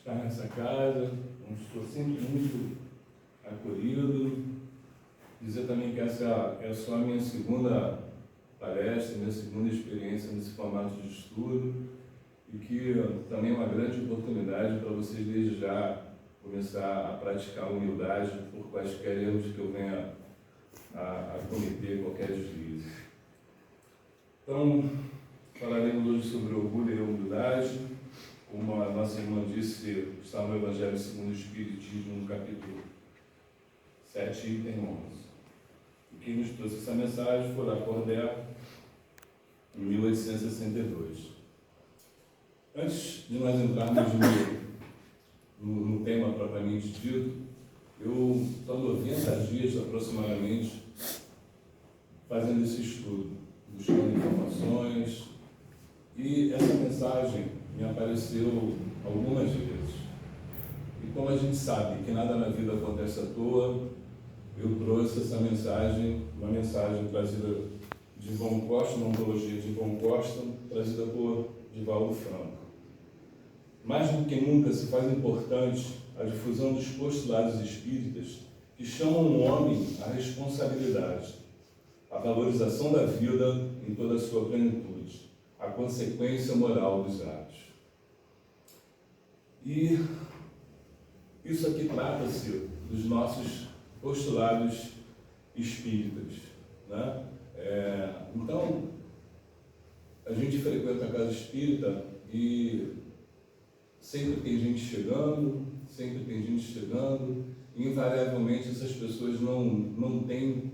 estar nessa casa, onde estou sempre muito acolhido. Dizer também que essa é só a minha segunda palestra, minha segunda experiência nesse formato de estudo, e que também é uma grande oportunidade para vocês desde já começar a praticar a humildade por quaisquer erros que eu venha a cometer, qualquer deslize. Então, falaremos hoje sobre orgulho e humildade. Como a nossa irmã disse, está no Evangelho segundo o Espiritismo, no capítulo 7, item 11. E quem nos trouxe essa mensagem foi Lacordaire, em 1862. Antes de nós entrarmos no tema propriamente dito, eu estou 90 dias aproximadamente fazendo esse estudo, buscando informações, e essa mensagem me apareceu algumas vezes. E como a gente sabe que nada na vida acontece à toa, eu trouxe essa mensagem, uma mensagem trazida de Von Costa, uma ontologia de Von Costa, trazida por Divaldo Franco. Mais do que nunca se faz importante a difusão dos postulados espíritas que chamam o homem à responsabilidade, à valorização da vida em toda a sua plenitude, à consequência moral dos atos. E isso aqui trata-se dos nossos postulados espíritas, né? Então, a gente frequenta a casa espírita e sempre tem gente chegando, e invariavelmente essas pessoas não têm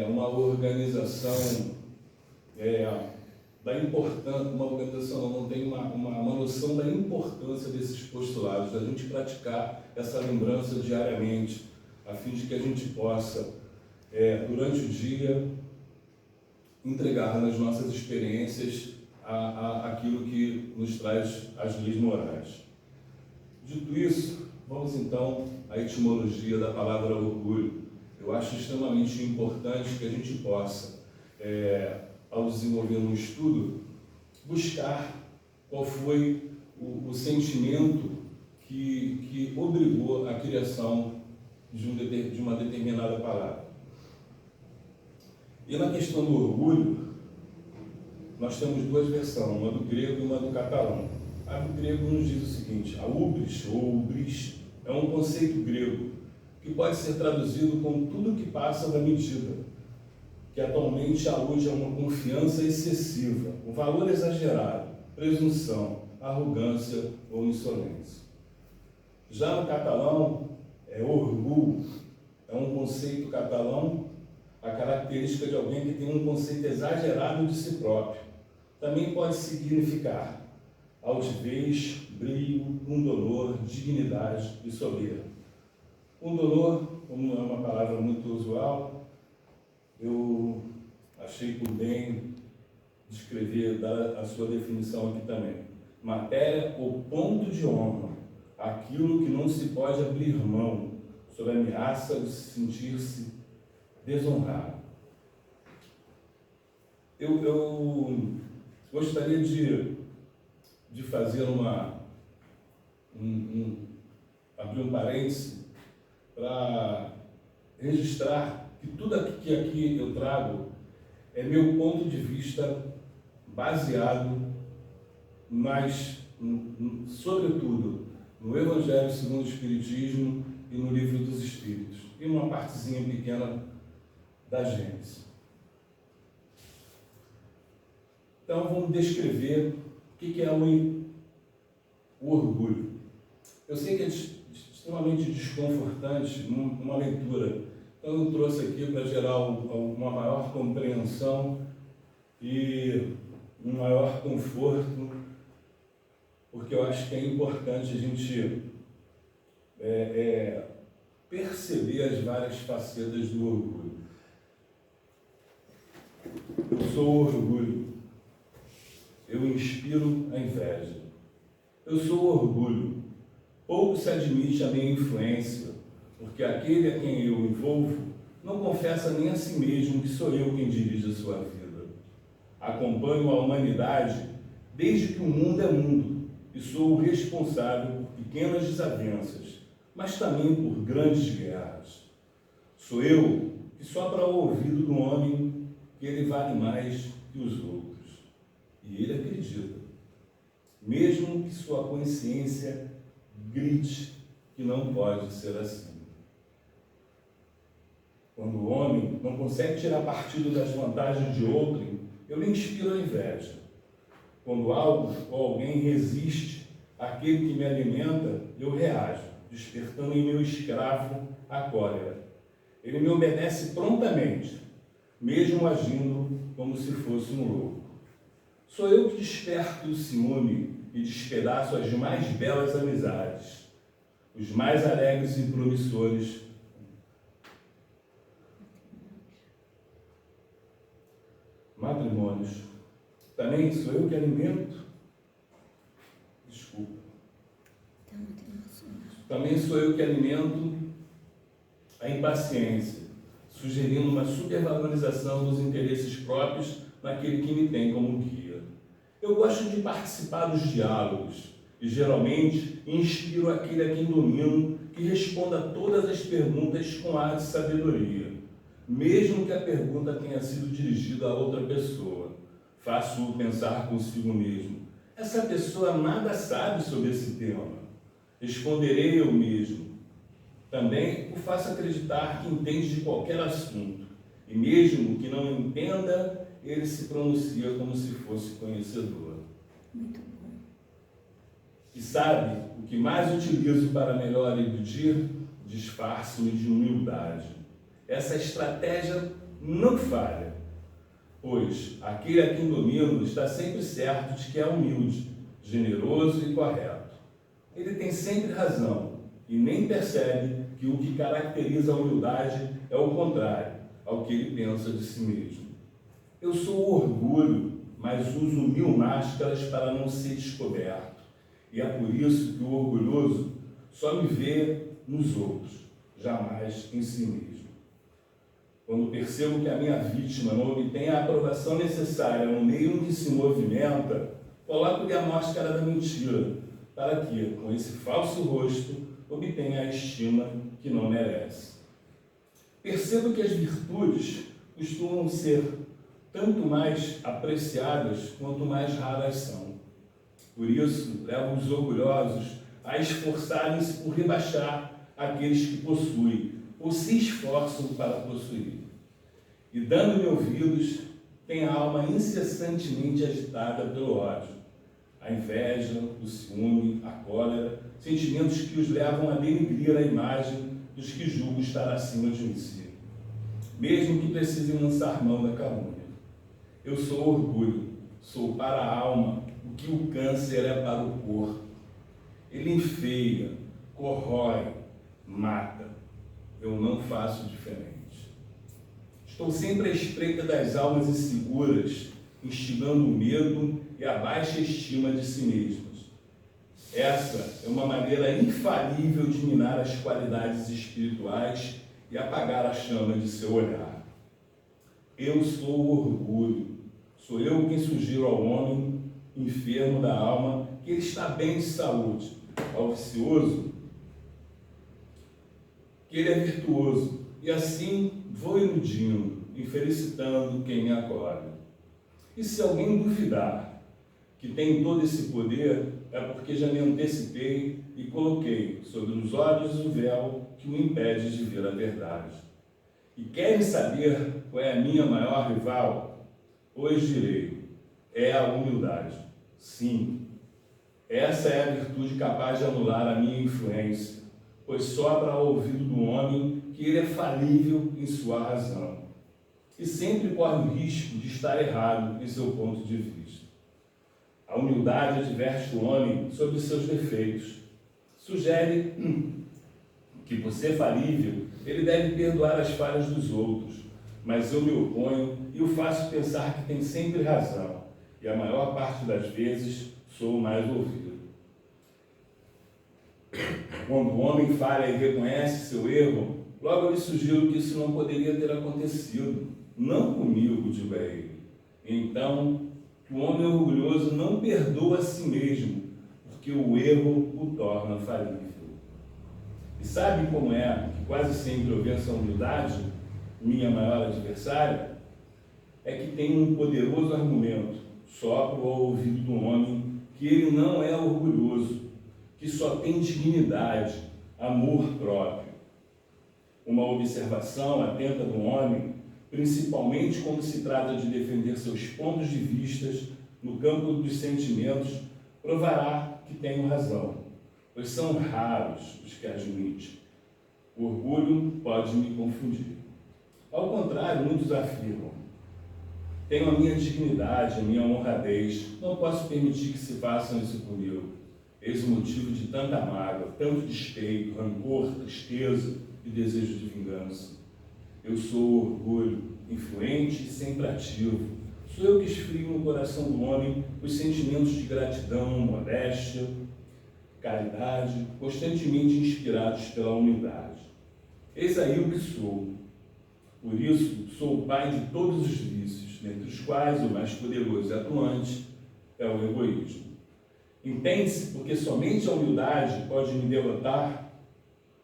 uma organização da importância, não tem uma noção da importância desses postulados, da gente praticar essa lembrança diariamente, a fim de que a gente possa, durante o dia, entregar nas nossas experiências aquilo que nos traz as leis morais. Dito isso, vamos então à etimologia da palavra orgulho. Eu acho extremamente importante que a gente possa, ao desenvolver um estudo, buscar qual foi o sentimento que obrigou a criação de uma determinada palavra. E na questão do orgulho, nós temos duas versões, uma do grego e uma do catalão. A do grego nos diz o seguinte: a hubris, ou hubris, é um conceito grego que pode ser traduzido como tudo que passa da medida, que atualmente alude a uma confiança excessiva, um valor exagerado, presunção, arrogância ou insolência. Já no catalão, orgulho é um conceito catalão, a característica de alguém que tem um conceito exagerado de si próprio. Também pode significar altivez, brio, pundonor, dignidade e soberba. Pundonor, como é uma palavra muito usual, eu achei por bem descrever, dar a sua definição aqui também. Matéria ou ponto de honra, aquilo que não se pode abrir mão, sob a ameaça de sentir-se desonrado. Eu gostaria de fazer abrir um parêntese para registrar que tudo que aqui eu trago é meu ponto de vista baseado, mas, sobretudo, no Evangelho segundo o Espiritismo e no Livro dos Espíritos, e uma partezinha pequena da Gênesis. Então, vamos descrever o que é o orgulho. Eu sei que é extremamente desconfortante uma leitura, então eu trouxe aqui para gerar uma maior compreensão e um maior conforto, porque eu acho que é importante a gente perceber as várias facetas do orgulho. Eu sou o orgulho. Eu inspiro a inveja. Eu sou o orgulho. Pouco se admite a minha influência, porque aquele a quem eu envolvo não confessa nem a si mesmo que sou eu quem dirige a sua vida. Acompanho a humanidade desde que o mundo é mundo e sou o responsável por pequenas desavenças, mas também por grandes guerras. Sou eu que sopra ao ouvido do homem que ele vale mais que os outros. E ele acredita, mesmo que sua consciência grite que não pode ser assim. Quando o homem não consegue tirar partido das vantagens de outrem, eu lhe inspiro a inveja. Quando algo ou alguém resiste àquele que me alimenta, eu reajo, despertando em meu escravo a cólera. Ele me obedece prontamente, mesmo agindo como se fosse um louco. Sou eu que desperto o ciúme e despedaço as mais belas amizades, os mais alegres e promissores matrimônios. Também sou eu que alimento. Desculpa. Também sou eu que alimento a impaciência, sugerindo uma supervalorização dos interesses próprios naquele que me tem como guia. Eu gosto de participar dos diálogos e, geralmente, inspiro aquele a quem domino que responda a todas as perguntas com ar de sabedoria, mesmo que a pergunta tenha sido dirigida a outra pessoa. Faço-o pensar consigo mesmo. Essa pessoa nada sabe sobre esse tema. Responderei eu mesmo. Também o faço acreditar que entende de qualquer assunto. E mesmo que não entenda, ele se pronuncia como se fosse conhecedor. Muito bom. E sabe, o que mais utilizo para melhor iludir? Disfarço-me de humildade. Essa estratégia não falha, pois aquele a quem domino está sempre certo de que é humilde, generoso e correto. Ele tem sempre razão e nem percebe que o que caracteriza a humildade é o contrário ao que ele pensa de si mesmo. Eu sou o orgulho, mas uso 1000 máscaras para não ser descoberto. E é por isso que o orgulhoso só me vê nos outros, jamais em si mesmo. Quando percebo que a minha vítima não obtém a aprovação necessária no meio em que se movimenta, coloco-lhe a máscara da mentira, para que, com esse falso rosto, obtenha a estima que não merece. Percebo que as virtudes costumam ser tanto mais apreciadas quanto mais raras são. Por isso, levo os orgulhosos a esforçarem-se por rebaixar aqueles que possuem ou se esforçam para possuir. E, dando-me ouvidos, tem a alma incessantemente agitada pelo ódio, a inveja, o ciúme, a cólera, sentimentos que os levam a denegrir a imagem dos que julgo estar acima de si, mesmo que precisem lançar mão da calúnia. Eu sou orgulho, sou para a alma o que o câncer é para o corpo. Ele enfeia, corrói, mata. Eu não faço diferente. Estou sempre à espreita das almas inseguras, instigando o medo e a baixa estima de si mesmas. Essa é uma maneira infalível de minar as qualidades espirituais e apagar a chama de seu olhar. Eu sou o orgulho. Sou eu quem sugiro ao homem enfermo da alma que ele está bem de saúde, ao vicioso que ele é virtuoso, e assim vou iludindo e felicitando quem me acolhe. E se alguém duvidar que tem todo esse poder, é porque já me antecipei e coloquei sobre os olhos o véu que o impede de ver a verdade. E querem saber qual é a minha maior rival? Pois direi, é a humildade. Sim, essa é a virtude capaz de anular a minha influência, pois sobra ao ouvido do homem que ele é falível em sua razão e sempre corre o risco de estar errado em seu ponto de vista. A humildade adverte o homem sobre seus defeitos, sugere que, por ser falível, ele deve perdoar as falhas dos outros, mas eu me oponho e o faço pensar que tem sempre razão, e a maior parte das vezes sou o mais ouvido. Quando o homem falha e reconhece seu erro, logo eu lhe sugiro que isso não poderia ter acontecido, não comigo, digo a ele. Então, que o homem orgulhoso não perdoa a si mesmo por porque o erro o torna falível. E sabe como é que quase sempre eu venço a humildade, minha maior adversária? É que tem um poderoso argumento, sopro ao ouvido do homem, que ele não é orgulhoso, que só tem dignidade, amor próprio. Uma observação atenta do homem, principalmente quando se trata de defender seus pontos de vista no campo dos sentimentos, provará que tenho razão, pois são raros os que admitem. O orgulho pode me confundir. Ao contrário, muitos afirmam: tenho a minha dignidade, a minha honradez, não posso permitir que se façam isso comigo. Eis o motivo de tanta mágoa, tanto despeito, rancor, tristeza e desejo de vingança. Eu sou o orgulho, influente e sempre ativo. Sou eu que esfrio no coração do homem os sentimentos de gratidão, modéstia, caridade, constantemente inspirados pela humildade. Eis aí o que sou. Por isso, sou o pai de todos os vícios, dentre os quais o mais poderoso e atuante é o egoísmo. Entende-se porque somente a humildade pode me derrotar,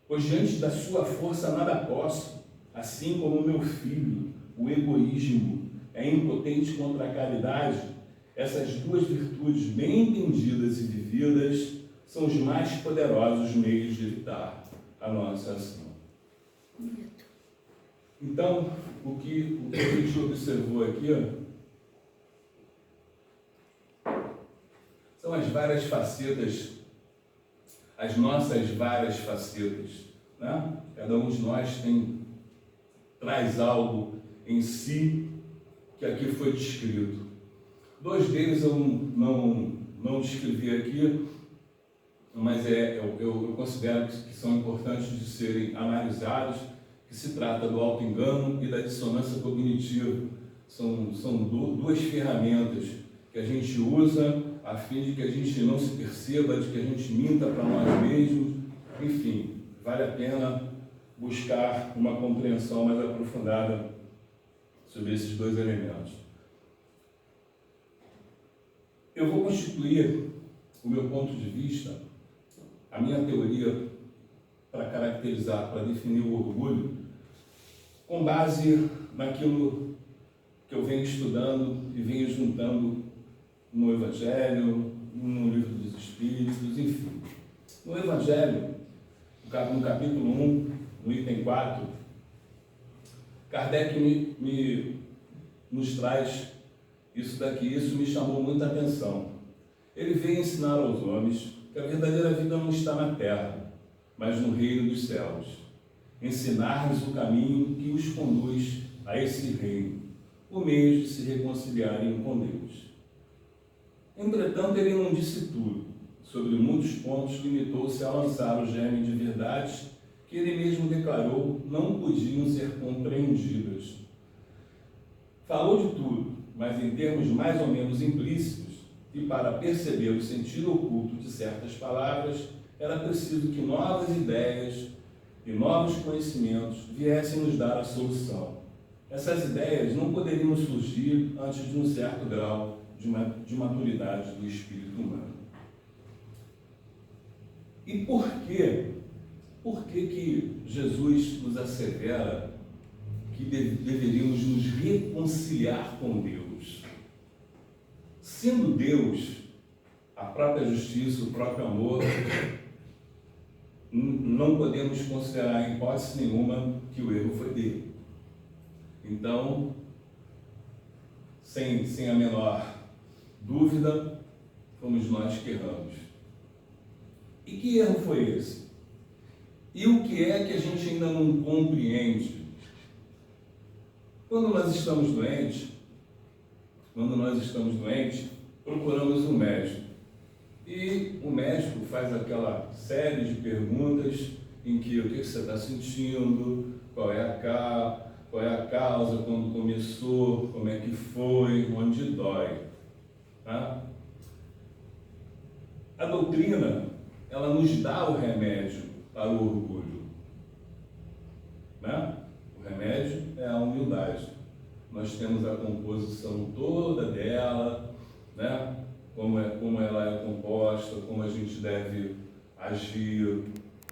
pois diante da sua força nada posso, assim como o meu filho, o egoísmo, é impotente contra a caridade. Essas duas virtudes bem entendidas e vividas são os mais poderosos meios de evitar a nossa ação. Então, o que a gente observou aqui são as várias facetas, as nossas várias facetas, né? Cada um de nós traz algo em si que aqui foi descrito. Dois deles eu não descrevi aqui, mas eu considero que são importantes de serem analisados, que se trata do auto-engano e da dissonância cognitiva. São duas ferramentas que a gente usa a fim de que a gente não se perceba, de que a gente minta para nós mesmos. Enfim, vale a pena buscar uma compreensão mais aprofundada sobre esses dois elementos. Eu vou constituir o meu ponto de vista, a minha teoria para caracterizar, para definir o orgulho, com base naquilo que eu venho estudando e venho juntando no Evangelho, no Livro dos Espíritos, enfim. No Evangelho, no capítulo 1, no item 4, Kardec nos traz isso daqui. Isso me chamou muita atenção. Ele veio ensinar aos homens que a verdadeira vida não está na terra, mas no reino dos céus. Ensinar-lhes o caminho que os conduz a esse reino, o meio de se reconciliarem com Deus. Entretanto, ele não disse tudo. Sobre muitos pontos, limitou-se a lançar o germe de verdades que ele mesmo declarou não podiam ser compreendidas. Falou de tudo, mas em termos mais ou menos implícitos, e para perceber o sentido oculto de certas palavras, era preciso que novas ideias e novos conhecimentos viessem nos dar a solução. Essas ideias não poderiam surgir antes de um certo grau de maturidade do espírito humano. E por quê? Por que Jesus nos assevera que deveríamos nos reconciliar com Deus? Sendo Deus a própria justiça, o próprio amor, não podemos considerar em hipótese nenhuma que o erro foi dele. Então, sem a menor dúvida, fomos nós que erramos. E que erro foi esse? E o que é que a gente ainda não compreende? Quando nós estamos doentes, procuramos um médico. E o médico faz aquela série de perguntas em que o que você está sentindo, qual é a causa, quando começou, como é que foi, onde dói. Tá? A doutrina, ela nos dá o remédio para o orgulho. Né? O remédio é a humildade. Nós temos a composição toda dela, né? como ela é composta, como a gente deve agir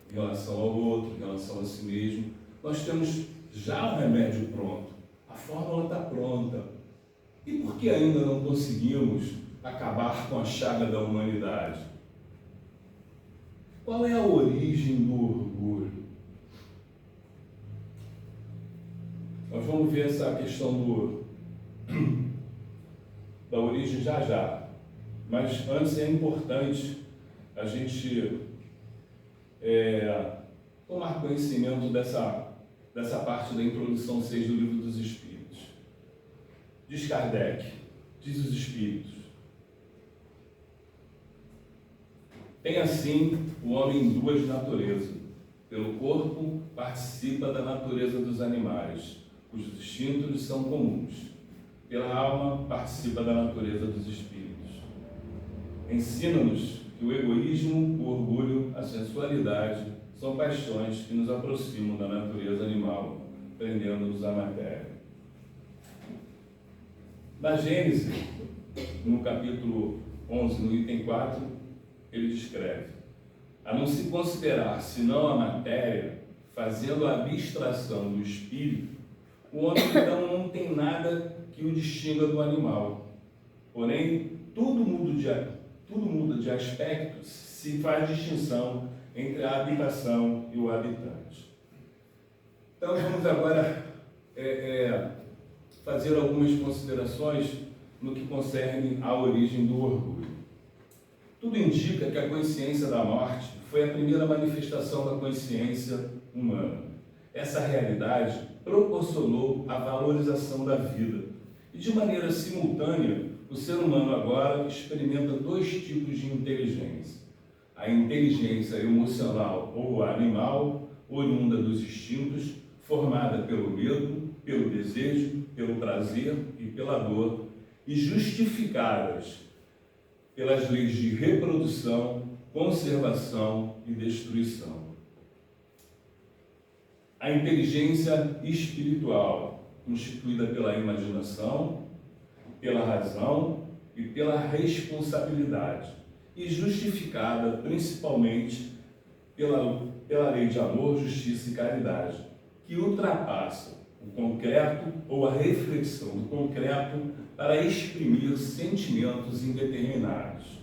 em relação ao outro, em relação a si mesmo. Nós temos já o remédio pronto, a fórmula está pronta. E por que ainda não conseguimos acabar com a chaga da humanidade? Qual é a origem do orgulho? Nós vamos ver essa questão da origem já. Mas antes é importante a gente tomar conhecimento dessa parte da introdução 6 do Livro dos Espíritos. Diz Kardec, diz os Espíritos: tem assim o homem duas naturezas. Pelo corpo participa da natureza dos animais, cujos instintos são comuns. Pela alma participa da natureza dos espíritos. Ensina-nos que o egoísmo, o orgulho, a sensualidade são paixões que nos aproximam da natureza animal, prendendo-nos à matéria. Na Gênesis, no capítulo 11, no item 4, ele descreve: a não se considerar senão a matéria, fazendo a abstração do espírito, o homem então não tem nada que o distinga do animal. Porém, tudo muda de aspecto se faz distinção entre a habitação e o habitante. Então vamos agora fazer algumas considerações no que concerne à origem do orgulho. Tudo indica que a consciência da morte foi a primeira manifestação da consciência humana. Essa realidade proporcionou a valorização da vida. E de maneira simultânea, o ser humano agora experimenta dois tipos de inteligência. A inteligência emocional ou animal, oriunda dos instintos, formada pelo medo, pelo desejo, pelo prazer e pela dor, e justificadas pelas leis de reprodução, conservação e destruição. A inteligência espiritual, constituída pela imaginação, pela razão e pela responsabilidade, e justificada principalmente pela lei de amor, justiça e caridade, que ultrapassa o concreto ou a reflexão do concreto para exprimir sentimentos indeterminados.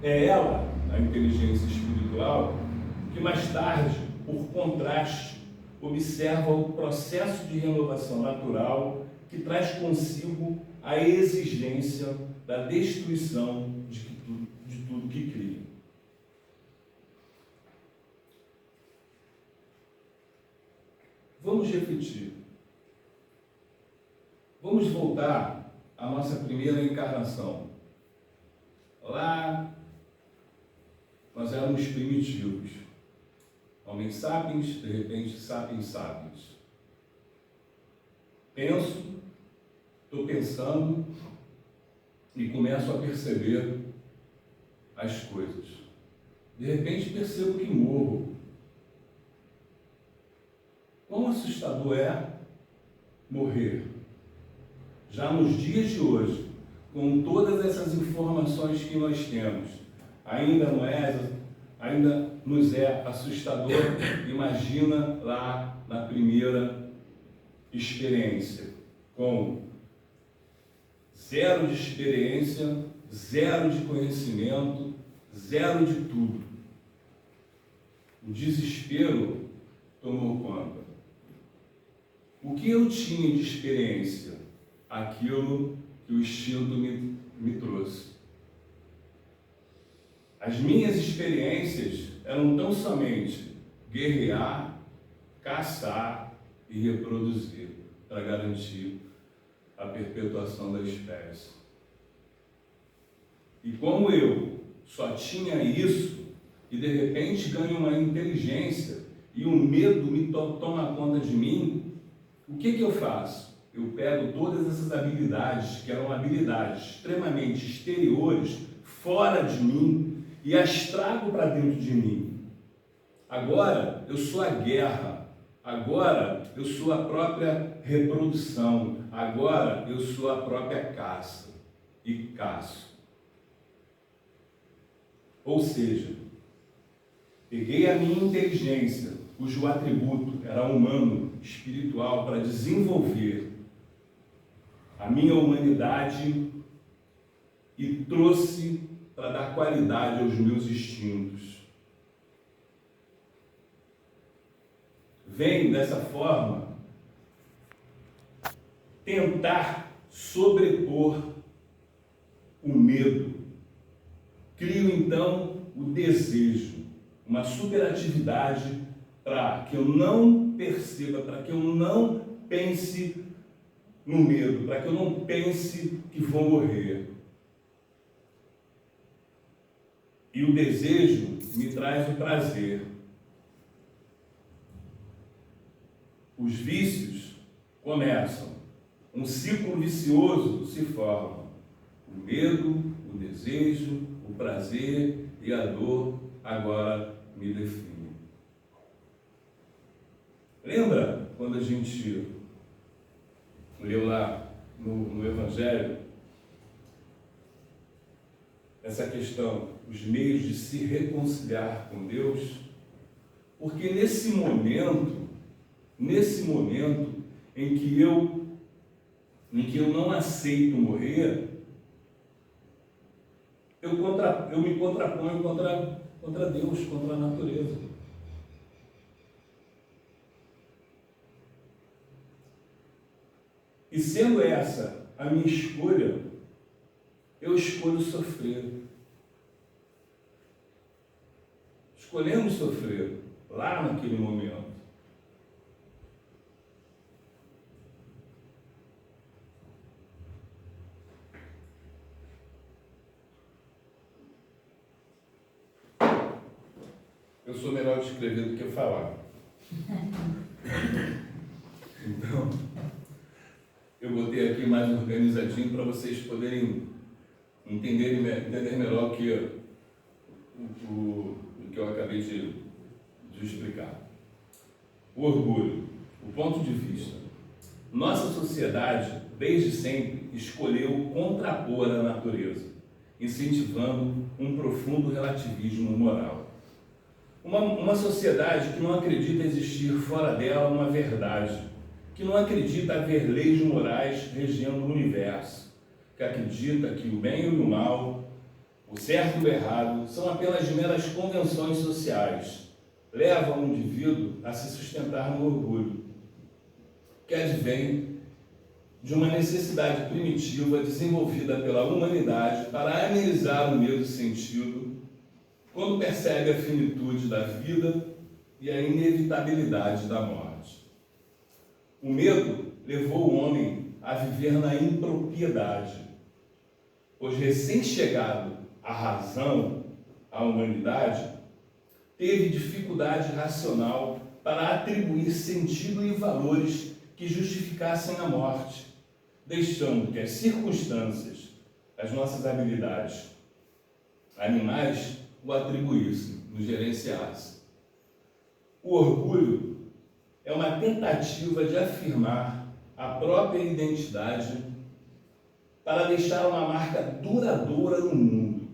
É ela, a inteligência espiritual, que mais tarde, por contraste, observa o processo de renovação natural que traz consigo a exigência da destruição de tudo que cria. Vamos refletir. Vamos voltar à nossa primeira encarnação. Lá, nós éramos primitivos. Homens sapiens, de repente, sapiens sapiens. Estou pensando e começo a perceber as coisas. De repente percebo que morro. Quão assustador é morrer? Já nos dias de hoje, com todas essas informações que nós temos, ainda nos é assustador. Imagina lá na primeira experiência, com zero de experiência, zero de conhecimento, zero de tudo. O desespero tomou conta. O que eu tinha de experiência? Aquilo que o instinto me trouxe. As minhas experiências eram tão somente guerrear, caçar e reproduzir para garantir a perpetuação da espécie. E como eu só tinha isso, e de repente ganho uma inteligência e o medo me toma conta de mim, o que eu faço? Eu pego todas essas habilidades, que eram habilidades extremamente exteriores, fora de mim, e as trago para dentro de mim. Agora eu sou a guerra, agora eu sou a própria reprodução, agora eu sou a própria caça e caço. Ou seja, peguei a minha inteligência, cujo atributo era humano, espiritual, para desenvolver a minha humanidade e trouxe para dar qualidade aos meus instintos. Venho dessa forma tentar sobrepor o medo. Crio então o desejo, uma superatividade para que eu não perceba, para que eu não pense no medo, para que eu não pense que vou morrer. E o desejo me traz o prazer. Os vícios começam, um ciclo vicioso se forma. O medo, o desejo, o prazer e a dor agora me definem. Lembra quando a gente leu lá no Evangelho essa questão, os meios de se reconciliar com Deus? Porque nesse momento em que eu não aceito morrer, eu me contraponho contra Deus, contra a natureza. E sendo essa a minha escolha, eu escolho sofrer. Escolhemos sofrer lá naquele momento. Eu sou melhor de escrever do que falar. Então, eu botei aqui mais organizadinho para vocês poderem entender melhor o que eu acabei de explicar. O orgulho, o ponto de vista. Nossa sociedade, desde sempre, escolheu contrapor a natureza, incentivando um profundo relativismo moral. Uma sociedade que não acredita existir fora dela uma verdade, que não acredita haver leis morais regendo o universo, que acredita que o bem e o mal, o certo e o errado, são apenas meras convenções sociais, levam o indivíduo a se sustentar no orgulho, que advém de uma necessidade primitiva desenvolvida pela humanidade para amenizar o medo sentido quando percebe a finitude da vida e a inevitabilidade da morte. O medo levou o homem a viver na impropriedade, pois recém-chegado à razão, à humanidade, teve dificuldade racional para atribuir sentido e valores que justificassem a morte, deixando que as circunstâncias, as nossas habilidades animais, o atribuíssem, nos gerenciassem. O orgulho é uma tentativa de afirmar a própria identidade para deixar uma marca duradoura no mundo,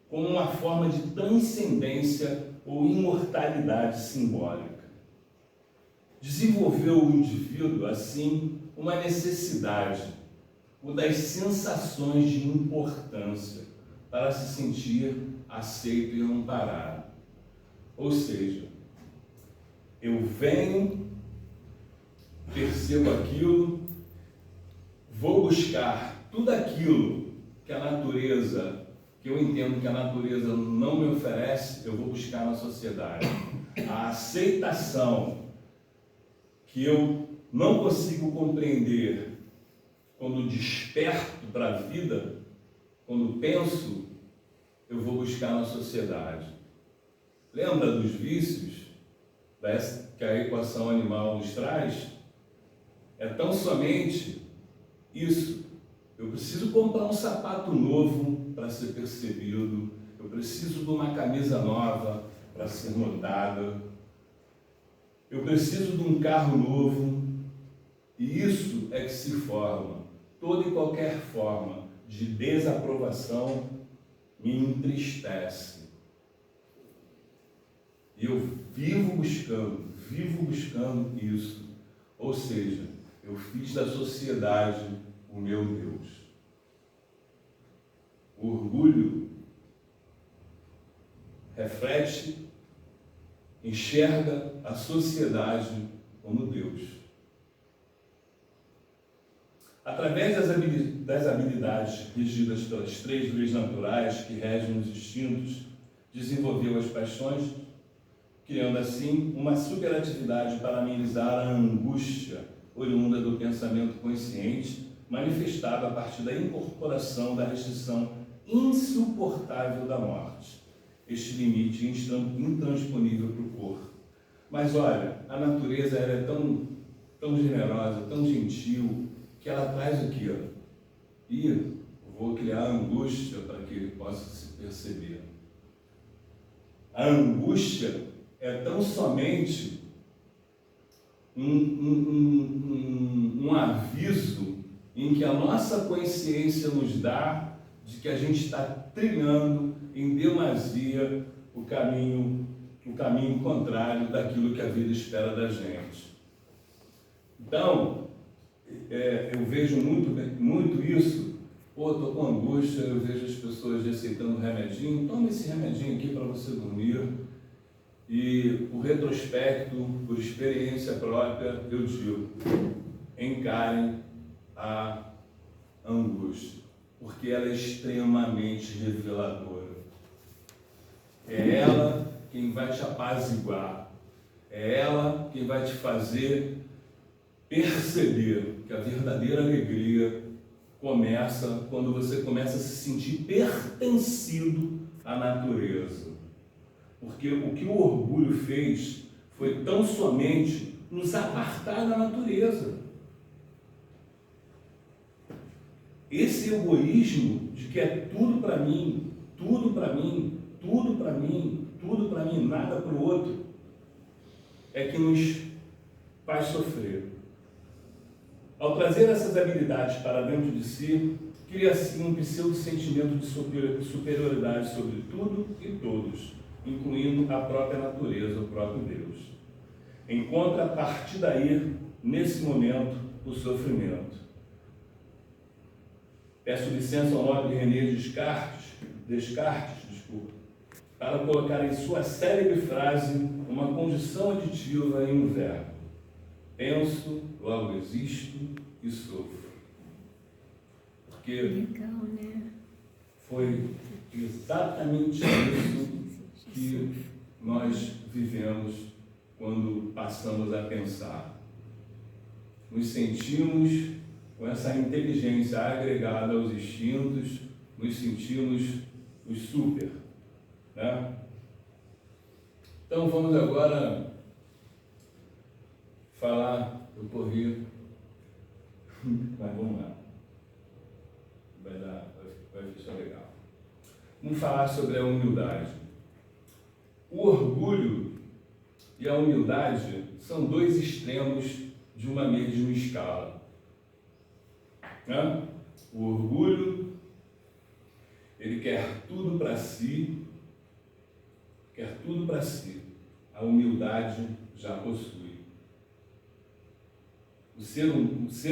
como uma forma de transcendência ou imortalidade simbólica. Desenvolveu o indivíduo, assim, uma necessidade, o das sensações de importância, para se sentir aceito e amparado. Ou seja, eu venho, percebo aquilo, vou buscar tudo aquilo que a natureza, que eu entendo que a natureza não me oferece, eu vou buscar na sociedade. A aceitação que eu não consigo compreender quando desperto para a vida, quando penso, eu vou buscar na sociedade. Lembra dos vícios que a equação animal nos traz? É tão somente isso. Eu preciso comprar um sapato novo para ser percebido. Eu preciso de uma camisa nova para ser notada. Eu preciso de um carro novo. E isso é que se forma toda e qualquer forma de desaprovação me entristece. E eu vivo buscando isso. Ou seja, eu fiz da sociedade o meu Deus. O orgulho reflete, enxerga a sociedade como Deus. Através das habilidades regidas pelas 3 leis naturais que regem os instintos, desenvolveu as paixões, criando assim uma superatividade para amenizar a angústia oriunda do pensamento consciente, manifestada a partir da incorporação da restrição insuportável da morte, este limite intransponível para o corpo. Mas olha, a natureza ela é tão generosa, tão gentil, que ela traz o quê? E vou criar angústia para que ele possa se perceber. A angústia é tão somente um aviso em que a nossa consciência nos dá de que a gente está trilhando em demasia o caminho contrário daquilo que a vida espera da gente. Então, eu vejo muito isso. Estou com angústia, eu vejo as pessoas receitando remedinho. Toma esse remedinho aqui para você dormir. E o retrospecto, por experiência própria, eu digo, encarem a angústia, porque ela é extremamente reveladora. É ela quem vai te apaziguar, é ela quem vai te fazer perceber que a verdadeira alegria começa quando você começa a se sentir pertencido à natureza. Porque o que o orgulho fez foi tão somente nos apartar da natureza. Esse egoísmo de que é tudo para mim, tudo para mim, tudo para mim, tudo para mim, nada para o outro, é que nos faz sofrer. Ao trazer essas habilidades para dentro de si, cria assim um pseudo-sentimento de superioridade sobre tudo e todos, incluindo a própria natureza, o próprio Deus. Encontra a partir daí, nesse momento, o sofrimento. Peço licença ao nobre René Descartes, para colocar em sua célebre frase uma condição aditiva em um verbo. Penso, logo existo e sofro. Porque legal, né? Foi exatamente isso que nós vivemos quando passamos a pensar. Nos sentimos com essa inteligência agregada aos instintos, nos sentimos os super, né? Então vamos agora falar, eu corri, mas vamos lá, vai ficar legal. Vamos falar sobre a humildade. O orgulho e a humildade são 2 extremos de uma mesma escala. Né? O orgulho, ele quer tudo para si, A humildade já possui. O ser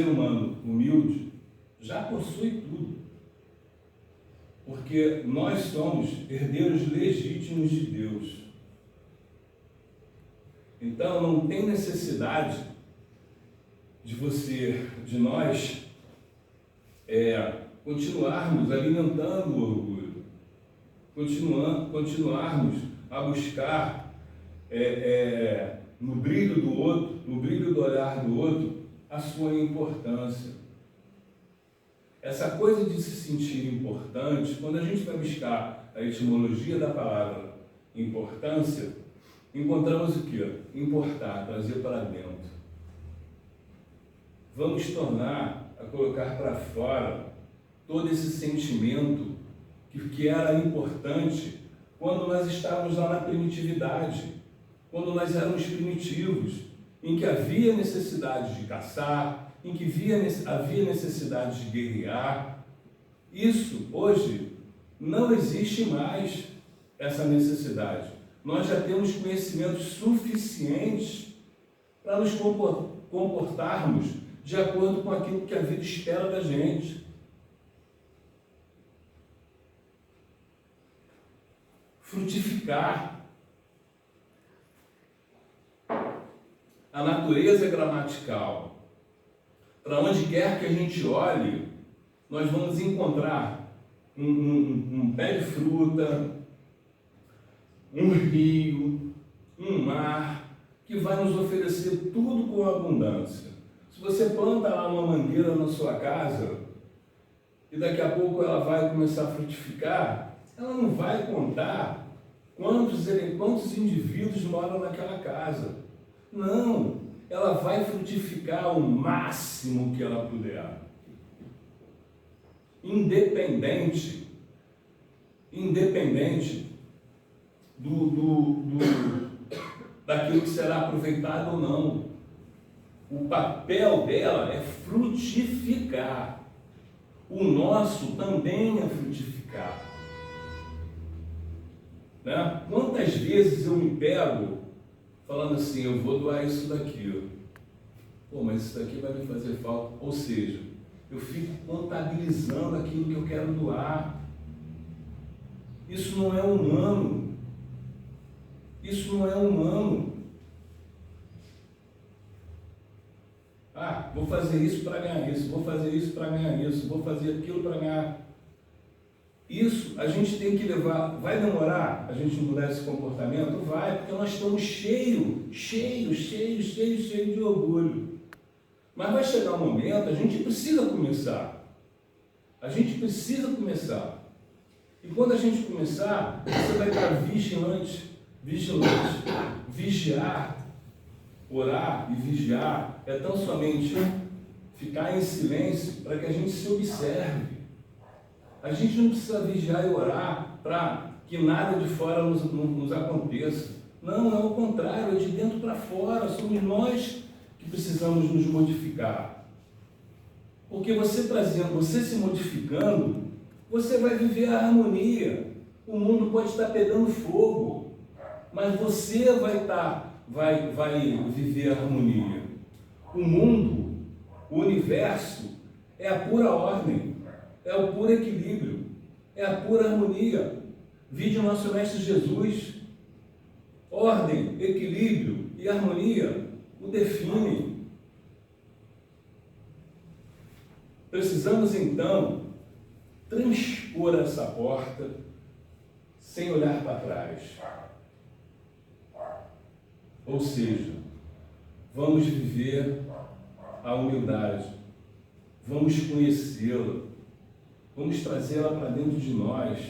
humano humilde já possui tudo, porque nós somos herdeiros legítimos de Deus. Então não tem necessidade de nós continuarmos alimentando o orgulho, continuarmos a buscar no brilho do outro, no brilho do olhar do outro, a sua importância. Essa coisa de se sentir importante, quando a gente vai buscar a etimologia da palavra importância, encontramos o quê? Importar, trazer para dentro. Vamos tornar a colocar para fora todo esse sentimento que era importante quando nós estávamos lá na primitividade, quando nós éramos primitivos, em que havia necessidade de caçar, em que havia necessidade de guerrear. Isso, hoje, Não existe mais essa necessidade. Nós já temos conhecimentos suficientes para nos comportarmos de acordo com aquilo que a vida espera da gente. Frutificar. A natureza é gramatical. Para onde quer que a gente olhe, nós vamos encontrar um pé de fruta, um rio, um mar, que vai nos oferecer tudo com abundância. Se você planta lá uma mangueira na sua casa, e daqui a pouco ela vai começar a frutificar, ela não vai contar quantos indivíduos moram naquela casa. Não, ela vai frutificar o máximo que ela puder. Independente daquilo que será aproveitado ou não. O papel dela é frutificar. O nosso também é frutificar. Né? Quantas vezes eu me pego falando assim, eu vou doar isso daqui. Pô, mas isso daqui vai me fazer falta. Ou seja, eu fico contabilizando aquilo que eu quero doar. Isso não é humano. Isso não é humano. Ah, vou fazer isso para ganhar isso, vou fazer isso para ganhar isso, vou fazer aquilo para ganhar. Isso a gente tem que levar. Vai demorar a gente mudar esse comportamento? Vai, porque nós estamos cheios de orgulho. Mas vai chegar um momento, a gente precisa começar. A gente precisa começar. E quando a gente começar, você vai estar vigilante. Vigiar, orar e vigiar é tão somente ficar em silêncio para que a gente se observe. A gente não precisa vigiar e orar para que nada de fora nos aconteça. Não, é o contrário, é de dentro para fora. Somos nós que precisamos nos modificar. Porque você se modificando, você vai viver a harmonia. O mundo pode estar pegando fogo, mas você vai viver a harmonia. O mundo, o universo, é a pura ordem, é o puro equilíbrio, é a pura harmonia. Vide o nosso Mestre Jesus. Ordem, equilíbrio e harmonia o definem. Precisamos então transpor essa porta sem olhar para trás. Ou seja, vamos viver a humildade, vamos conhecê-la, vamos trazê-la para dentro de nós.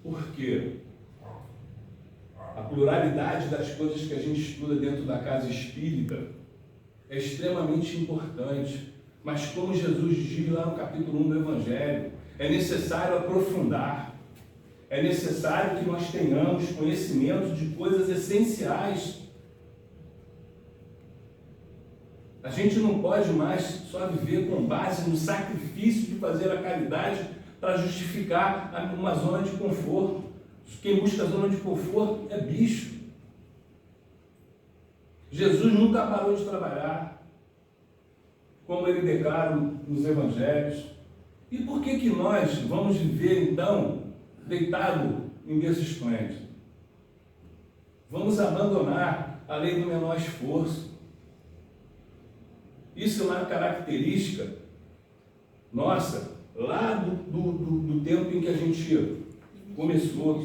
Por quê? A pluralidade das coisas que a gente estuda dentro da casa espírita é extremamente importante, mas como Jesus diz lá no capítulo 1 do Evangelho, é necessário aprofundar, é necessário que nós tenhamos conhecimento de coisas essenciais. A gente não pode mais só viver com base no sacrifício de fazer a caridade para justificar uma zona de conforto. Quem busca a zona de conforto é bicho. Jesus nunca parou de trabalhar, como ele declara nos Evangelhos. E por que nós vamos viver, então, deitado em berço esplêndido? Vamos abandonar a lei do menor esforço. Isso é uma característica nossa, lá do tempo em que a gente começou,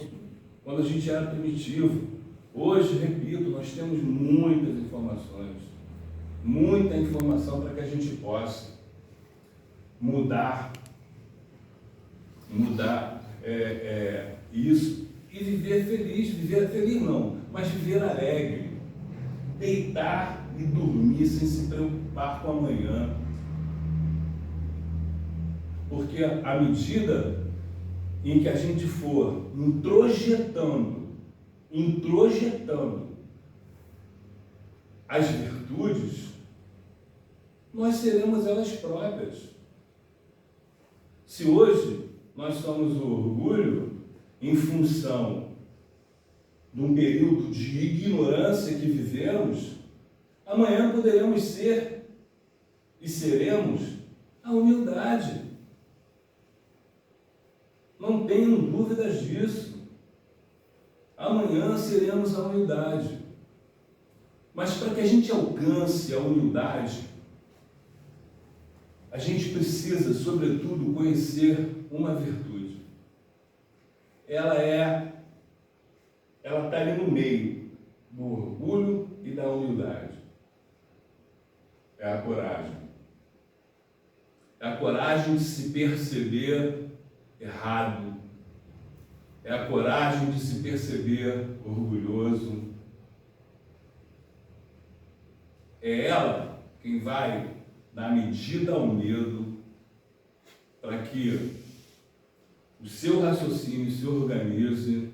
quando a gente era primitivo. Hoje, repito, nós temos muitas informações, muita informação para que a gente possa mudar isso e viver feliz não, mas viver alegre, deitar e dormir sem se preocupar com amanhã. Porque à medida em que a gente for introjetando as virtudes, nós seremos elas próprias. Se hoje nós somos o orgulho em função de um período de ignorância que vivemos, amanhã poderemos ser e seremos a humildade. Não tenham dúvidas disso. Amanhã seremos a humildade. Mas para que a gente alcance a humildade, a gente precisa, sobretudo, conhecer uma virtude. Ela está ali no meio do orgulho e da humildade. É a coragem. É a coragem de se perceber errado. É a coragem de se perceber orgulhoso. É ela quem vai dar medida ao medo para que o seu raciocínio se organize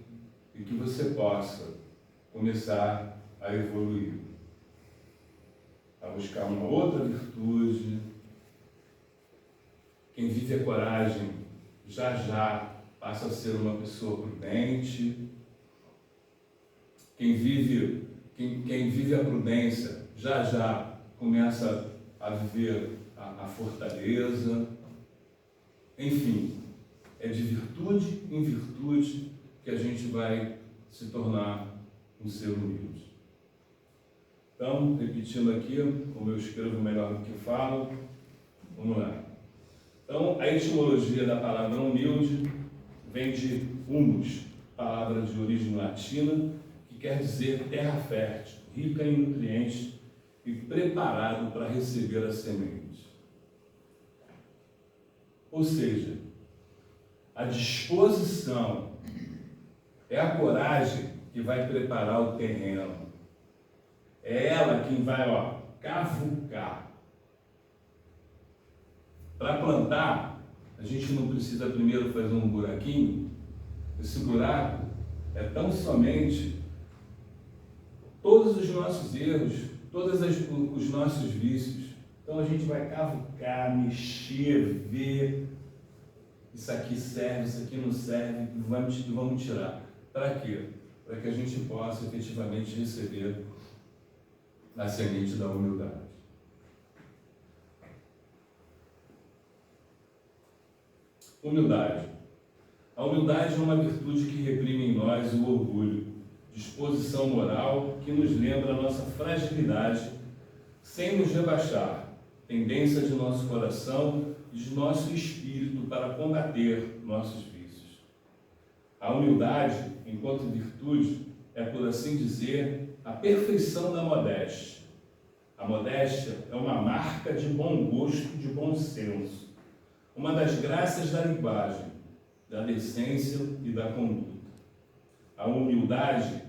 e que você possa começar a evoluir, a buscar uma outra virtude. Quem vive a coragem já passa a ser uma pessoa prudente. Quem vive a prudência já começa a viver a fortaleza. Enfim, é de virtude em virtude que a gente vai se tornar um ser humilde. Então, repetindo aqui, como eu escrevo melhor do que falo, vamos lá. Então, a etimologia da palavra humilde vem de humus, palavra de origem latina, que quer dizer terra fértil, rica em nutrientes e preparado para receber a semente. Ou seja, a disposição é a coragem que vai preparar o terreno. É ela quem vai, cavucar. Para plantar, a gente não precisa primeiro fazer um buraquinho. Esse buraco é tão somente todos os nossos erros, todos os nossos vícios. Então a gente vai cavucar, mexer, ver. Isso aqui serve, isso aqui não serve, vamos tirar. Para quê? Para que a gente possa efetivamente receber a semente da humildade. Humildade. A humildade é uma virtude que reprime em nós o orgulho, disposição moral que nos lembra a nossa fragilidade, sem nos rebaixar, tendência de nosso coração e de nosso espírito para combater nossos vícios. A humildade, enquanto virtude, é, por assim dizer, a perfeição da modéstia. A modéstia é uma marca de bom gosto, de bom senso, uma das graças da linguagem, da decência e da conduta. A humildade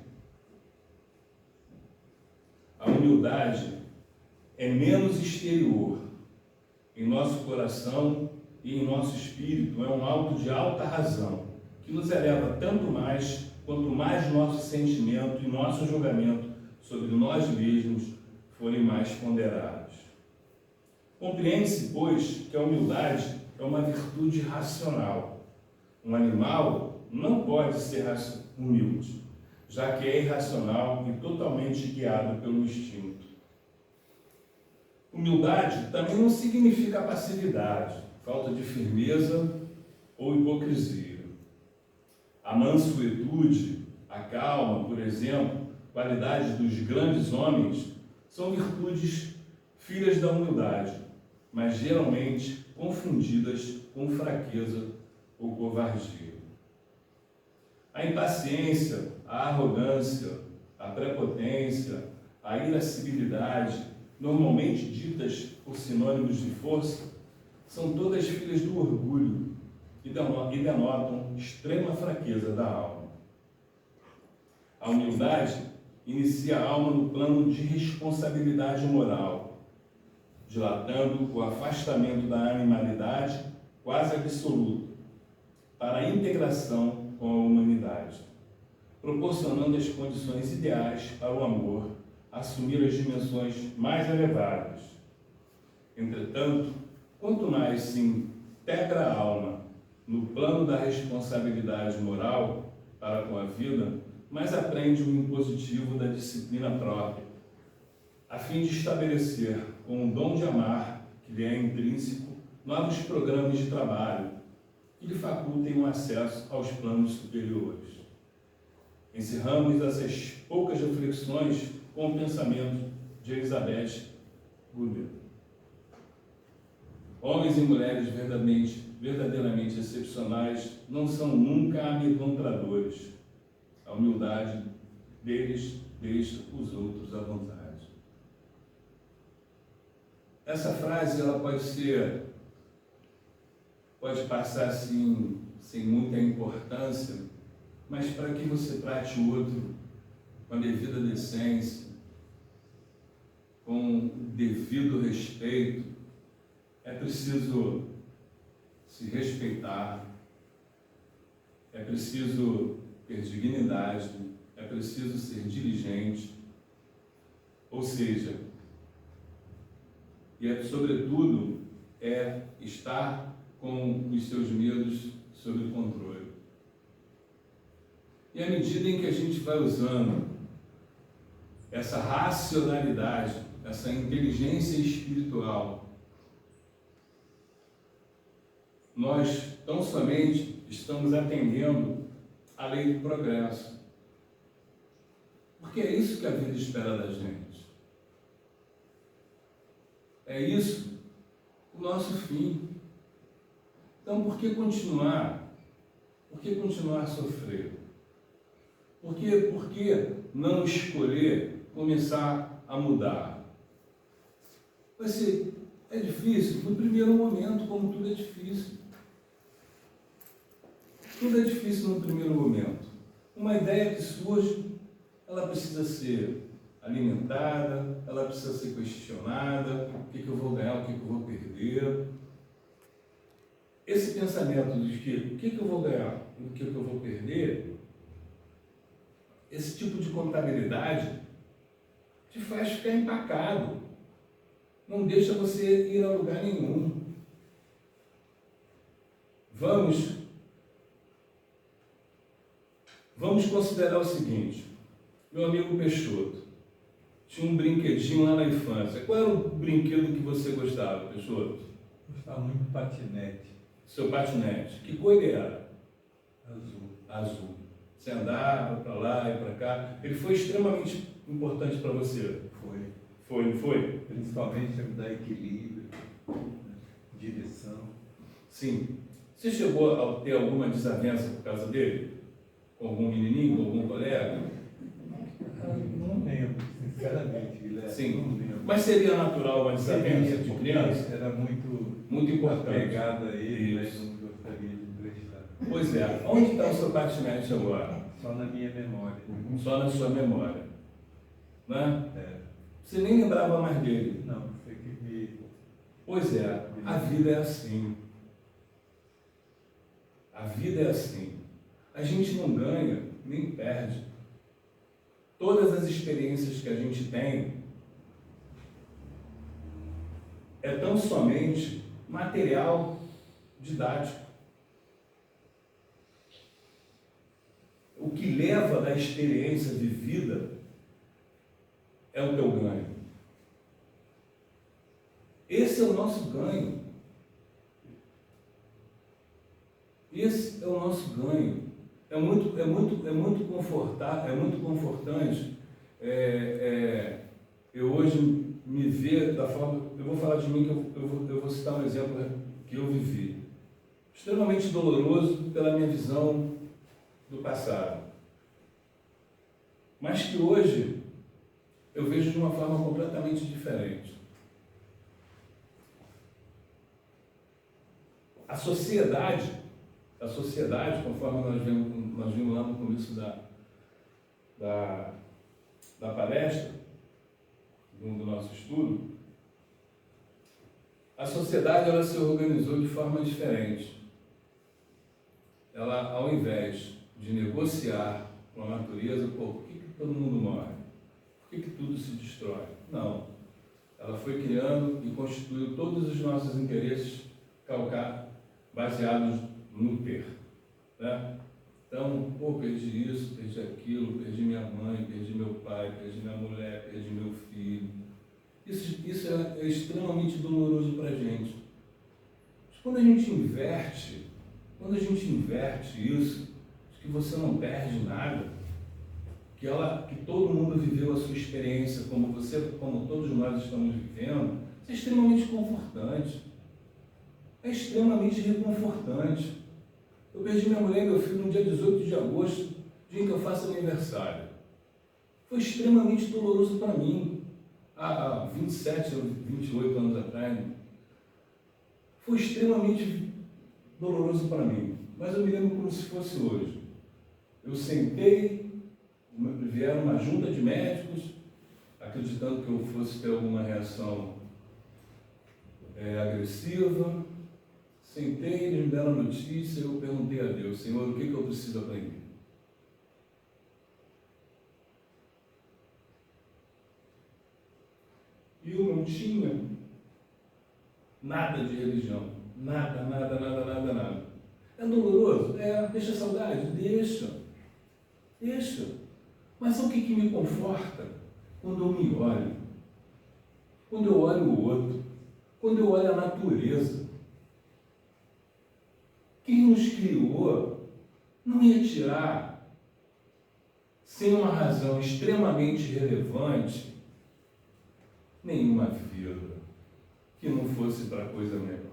é menos exterior. Em nosso coração e em nosso espírito é um alto de alta razão, que nos eleva tanto mais, quanto mais nosso sentimento e nosso julgamento sobre nós mesmos forem mais ponderados. Compreende-se, pois, que a humildade é uma virtude racional. Um animal não pode ser humilde, já que é irracional e totalmente guiado pelo instinto. Humildade também não significa passividade, falta de firmeza ou hipocrisia. A mansuetude, a calma, por exemplo, qualidades dos grandes homens, são virtudes filhas da humildade, mas geralmente confundidas com fraqueza ou covardia. A impaciência, a arrogância, a prepotência, a irascibilidade, normalmente ditas por sinônimos de força, são todas filhas do orgulho e denotam extrema fraqueza da alma. A humildade inicia a alma no plano de responsabilidade moral, dilatando o afastamento da animalidade quase absoluta para a integração com a humanidade, proporcionando as condições ideais para o amor assumir as dimensões mais elevadas. Entretanto, quanto mais se integra a alma no plano da responsabilidade moral para com a vida, mais aprende o impositivo da disciplina própria, a fim de estabelecer, com o dom de amar, que lhe é intrínseco, novos programas de trabalho que lhe facultem o acesso aos planos superiores. Encerramos essas poucas reflexões com o pensamento de Elizabeth Gubler. Homens e mulheres verdadeiramente excepcionais não são nunca amedrontadores. A humildade deles deixa os outros à vontade. Essa frase ela pode passar assim, sem muita importância, mas para que você trate o outro com a devida decência, com o devido respeito, é preciso se respeitar, é preciso ter dignidade, é preciso ser diligente, ou seja, sobretudo, estar com os seus medos sob controle. E à medida em que a gente vai usando essa racionalidade, essa inteligência espiritual, nós tão somente estamos atendendo à lei do progresso. Porque é isso que a vida espera da gente. É isso o nosso fim. Então, por que continuar? Por que continuar a sofrer? Por que não escolher começar a mudar? É difícil, no primeiro momento, como tudo é difícil. Tudo é difícil no primeiro momento. Uma ideia que surge, ela precisa ser alimentada, ela precisa ser questionada, o que eu vou ganhar, o que eu vou perder. Esse pensamento de que o que eu vou ganhar e o que eu vou perder, esse tipo de contabilidade te faz ficar empacado. Não deixa você ir a lugar nenhum. Vamos considerar o seguinte. Meu amigo Peixoto tinha um brinquedinho lá na infância. Qual era o brinquedo que você gostava, Peixoto? Gostava muito de patinete. Seu patinete. Que cor ele era? Azul. Azul. Você andava para lá e para cá. Ele foi extremamente importante para você. Foi, não foi? Principalmente para me dar equilíbrio, direção. Sim. Você chegou a ter alguma desavença por causa dele? Com algum menininho, com algum colega? Não lembro, sinceramente, Guilherme. Sim. Não lembro. Mas seria natural uma desavença de criança? Era muito importante. Apegado a ele, mas não gostaria de emprestar. Pois é. Onde está o seu patinete agora? Só na minha memória. Só na sua memória. Né? É. Você nem lembrava mais dele. Não, você que me... Pois é. A vida é assim. A vida é assim. A gente não ganha nem perde. Todas as experiências que a gente tem é tão somente material didático. O que leva da experiência vivida é o teu ganho. Esse é o nosso ganho. Esse é o nosso ganho. É muito confortável, é muito confortante. Eu hoje me ver da forma. Eu vou falar de mim, que eu vou citar um exemplo que eu vivi. Extremamente doloroso pela minha visão do passado. Mas que hoje eu vejo de uma forma completamente diferente. A sociedade, conforme nós vimos lá no começo da palestra, do nosso estudo, a sociedade ela se organizou de forma diferente. Ela, ao invés de negociar com a natureza, por que todo mundo morre? Por que tudo se destrói? Não. Ela foi criando e constituiu todos os nossos interesses baseados no ter. Né? Então, perdi isso, perdi aquilo, perdi minha mãe, perdi meu pai, perdi minha mulher, perdi meu filho. Isso é extremamente doloroso para a gente. Mas quando a gente inverte isso, de que você não perde nada, que todo mundo viveu a sua experiência como todos nós estamos vivendo, isso é extremamente confortante. É extremamente reconfortante. Eu perdi minha mulher e meu filho no dia 18 de agosto, dia em que eu faço aniversário. Foi extremamente doloroso para mim. Há 27 ou 28 anos atrás. Foi extremamente doloroso para mim. Mas eu me lembro como se fosse hoje. Eu sentei, vieram uma junta de médicos, acreditando que eu fosse ter alguma reação agressiva. Sentei, eles me deram a notícia, eu perguntei a Deus: Senhor, o que eu preciso aprender? E eu não tinha nada de religião. Nada. É doloroso? Deixa a saudade? Deixa. Mas sabe o que me conforta? Quando eu me olho. Quando eu olho o outro. Quando eu olho a natureza. Quem nos criou não ia tirar, sem uma razão extremamente relevante, nenhuma vida que não fosse para coisa melhor.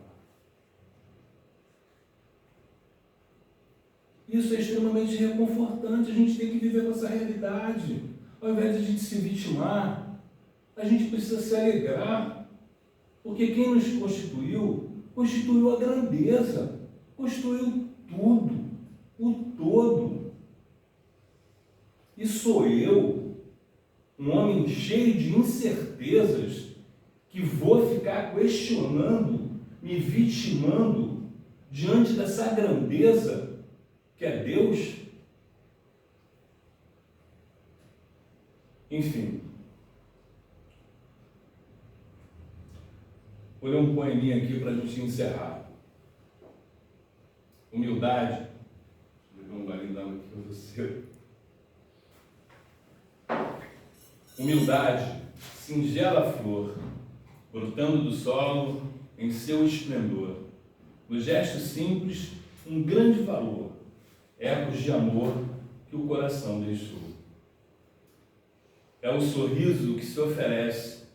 Isso é extremamente reconfortante. A gente tem que viver com essa realidade. Ao invés de a gente se vitimar, a gente precisa se alegrar, porque quem nos constituiu a grandeza, constituiu tudo, o todo. E sou eu, um homem cheio de incertezas, que vou ficar questionando, me vitimando diante dessa grandeza que é Deus? Enfim. Vou ler um poeminha aqui para a gente encerrar. Humildade. Vou dar um golinho d'água aqui para você. Humildade, singela flor, brotando do solo em seu esplendor. No gesto simples, um grande valor, ecos de amor que o coração deixou. É o sorriso que se oferece,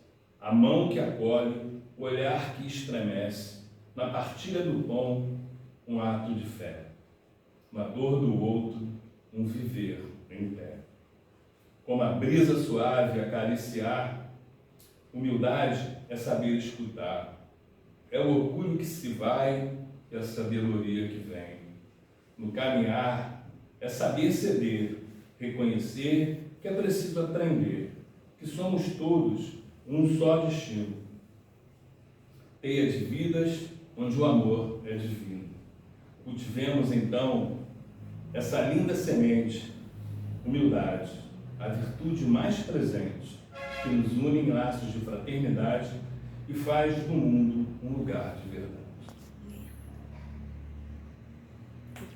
a mão que acolhe, o olhar que estremece, na partilha do pão, um ato de fé, na dor do outro, um viver em pé. Como a brisa suave acariciar, humildade é saber escutar, é o orgulho que se vai e a sabedoria que vem. No caminhar é saber ceder, reconhecer que é preciso aprender, que somos todos um só destino, teia de vidas onde o amor é divino. Cultivemos então essa linda semente, humildade, a virtude mais presente, que nos une em laços de fraternidade e faz do mundo um lugar de verdade.